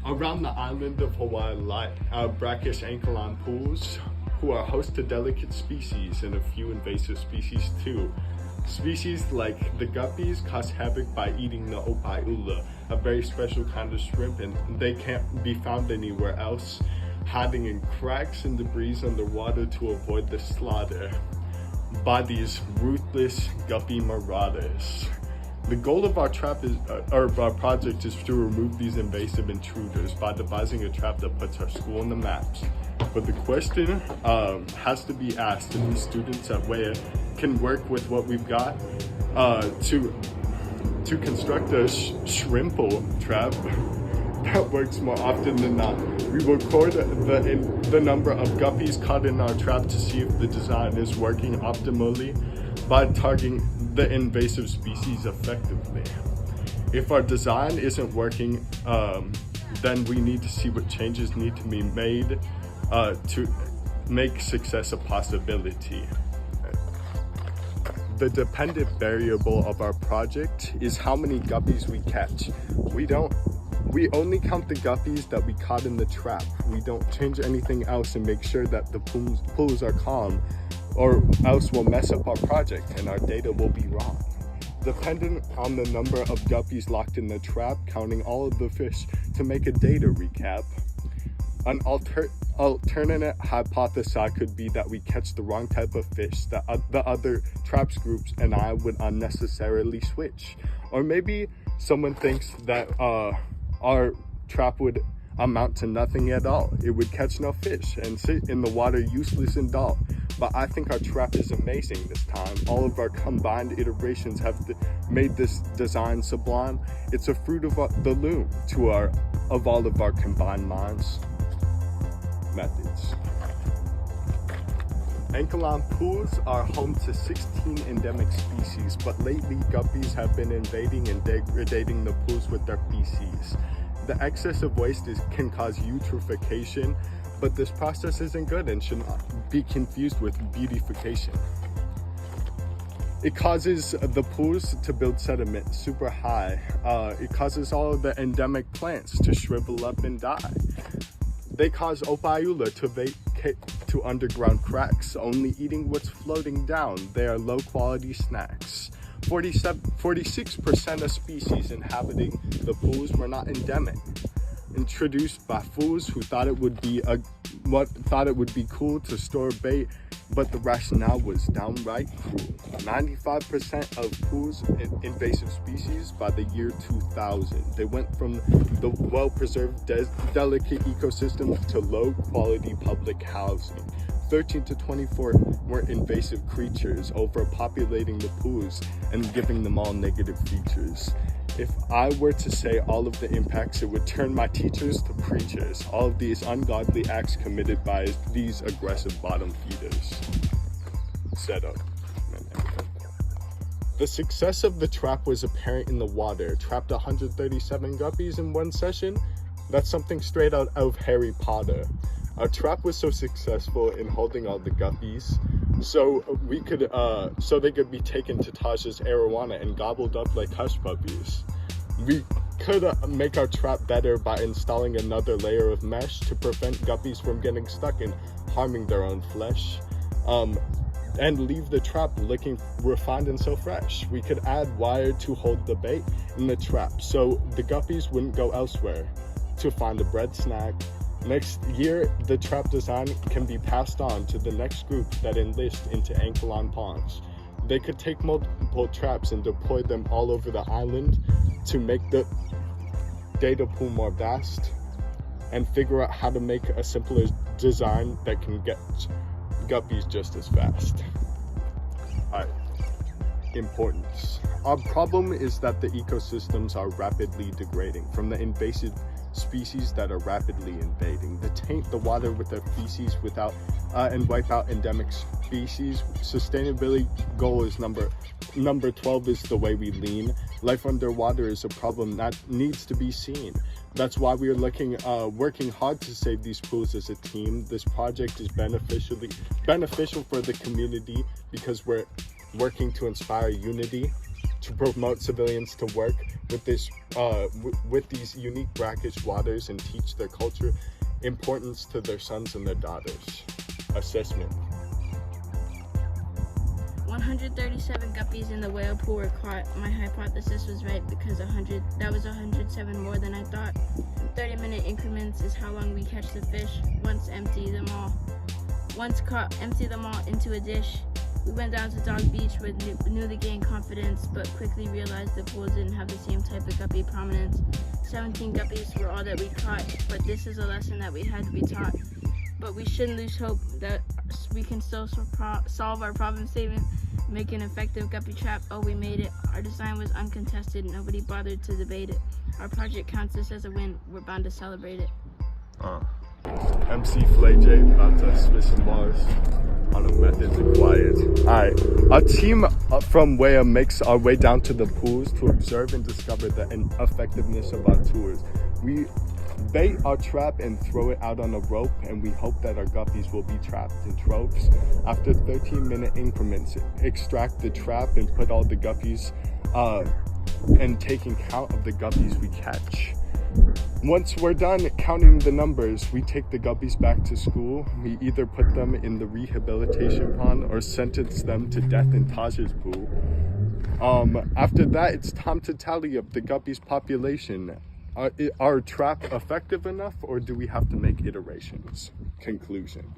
Around the island of Hawaii lie brackish ankylon pools, who are host to delicate species and a few invasive species too. Species like the guppies cause havoc by eating the opaiula, a very special kind of shrimp, and they can't be found anywhere else, hiding in cracks and debris underwater to avoid the slaughter by these ruthless guppy marauders. The goal of our our project is to remove these invasive intruders by devising a trap that puts our school on the maps. But the question has to be asked, and these students at WEA can work with what we've got to construct a shrimple trap that works more often than not. We record the number of guppies caught in our trap to see if the design is working optimally by targeting the invasive species effectively. If our design isn't working, then we need to see what changes need to be made to make success a possibility. The dependent variable of our project is how many guppies we catch. We only count the guppies that we caught in the trap. We don't change anything else and make sure that the pools are calm, or else we'll mess up our project and our data will be wrong. Dependent on the number of guppies locked in the trap, counting all of the fish to make a data recap. An alternate hypothesis could be that we catch the wrong type of fish that the other traps groups and I would unnecessarily switch. Or maybe someone thinks that our trap would amount to nothing at all. It would catch no fish and sit in the water useless and dull. But I think our trap is amazing this time. All of our combined iterations have made this design sublime. It's a fruit of the loom of all of our combined minds. Methods. Ankylon pools are home to 16 endemic species, but lately guppies have been invading and degrading the pools with their feces. The excess of waste can cause eutrophication, but this process isn't good and should not be confused with beautification. It causes the pools to build sediment super high. It causes all of the endemic plants to shrivel up and die. They cause opaiula to vacate to underground cracks, only eating what's floating down. They are low quality snacks. 46% of species inhabiting the pools were not endemic. Introduced by fools who thought it would be cool to store bait, but the rationale was downright cruel. 95% of pools invasive species by the year 2000. They went from the well-preserved delicate ecosystems to low-quality public housing. 13 to 24 were invasive creatures, overpopulating the pools and giving them all negative features. If I were to say all of the impacts, it would turn my teachers to preachers. All of these ungodly acts committed by these aggressive bottom feeders. Setup. The success of the trap was apparent in the water. Trapped 137 guppies in one session. That's something straight out of Harry Potter. Our trap was so successful in holding all the guppies, so they could be taken to Taj's arowana and gobbled up like hush puppies. We could make our trap better by installing another layer of mesh to prevent guppies from getting stuck and harming their own flesh, and leave the trap looking refined and so fresh. We could add wire to hold the bait in the trap so the guppies wouldn't go elsewhere to find a bread snack. Next year, the trap design can be passed on to the next group that enlist into Ankylon ponds. They could take multiple traps and deploy them all over the island to make the data pool more vast and figure out how to make a simpler design that can get guppies just as fast. Alright, importance. Our problem is that the ecosystems are rapidly degrading from the invasive species that are rapidly invading. They taint the water with their feces and wipe out endemic species. Sustainability goal is number 12 is the way we lean. Life underwater is a problem that needs to be seen. That's why we are working hard to save these pools as a team. This project is beneficial for the community because we're working to inspire unity, to promote civilians to work with with these unique brackish waters and teach their culture importance to their sons and their daughters. Assessment. 137 guppies in the whale pool were caught. My hypothesis was right because that was 107 more than I thought. 30-minute increments is how long we catch the fish. Once caught, empty them all into a dish. We went down to Dog Beach with newly gained confidence, but quickly realized the pool didn't have the same type of guppy prominence. 17 guppies were all that we caught, but this is a lesson that we had to be taught. But we shouldn't lose hope that we can still solve our problem statement, make an effective guppy trap. Oh, we made it. Our design was uncontested. Nobody bothered to debate it. Our project counts this as a win. We're bound to celebrate it. MC Flay J about to spit some bars on a methods acquired. Alright, our team from WEA makes our way down to the pools to observe and discover the effectiveness of our tours. We bait our trap and throw it out on a rope, and we hope that our guppies will be trapped in troves. After 13-minute increments, extract the trap and put all the guppies and taking count of the guppies we catch. Once we're done counting the numbers, we take the guppies back to school. We either put them in the rehabilitation pond or sentence them to death in Taj's pool. After that, it's time to tally up the guppies population. Are trap effective enough, or do we have to make iterations? Conclusion.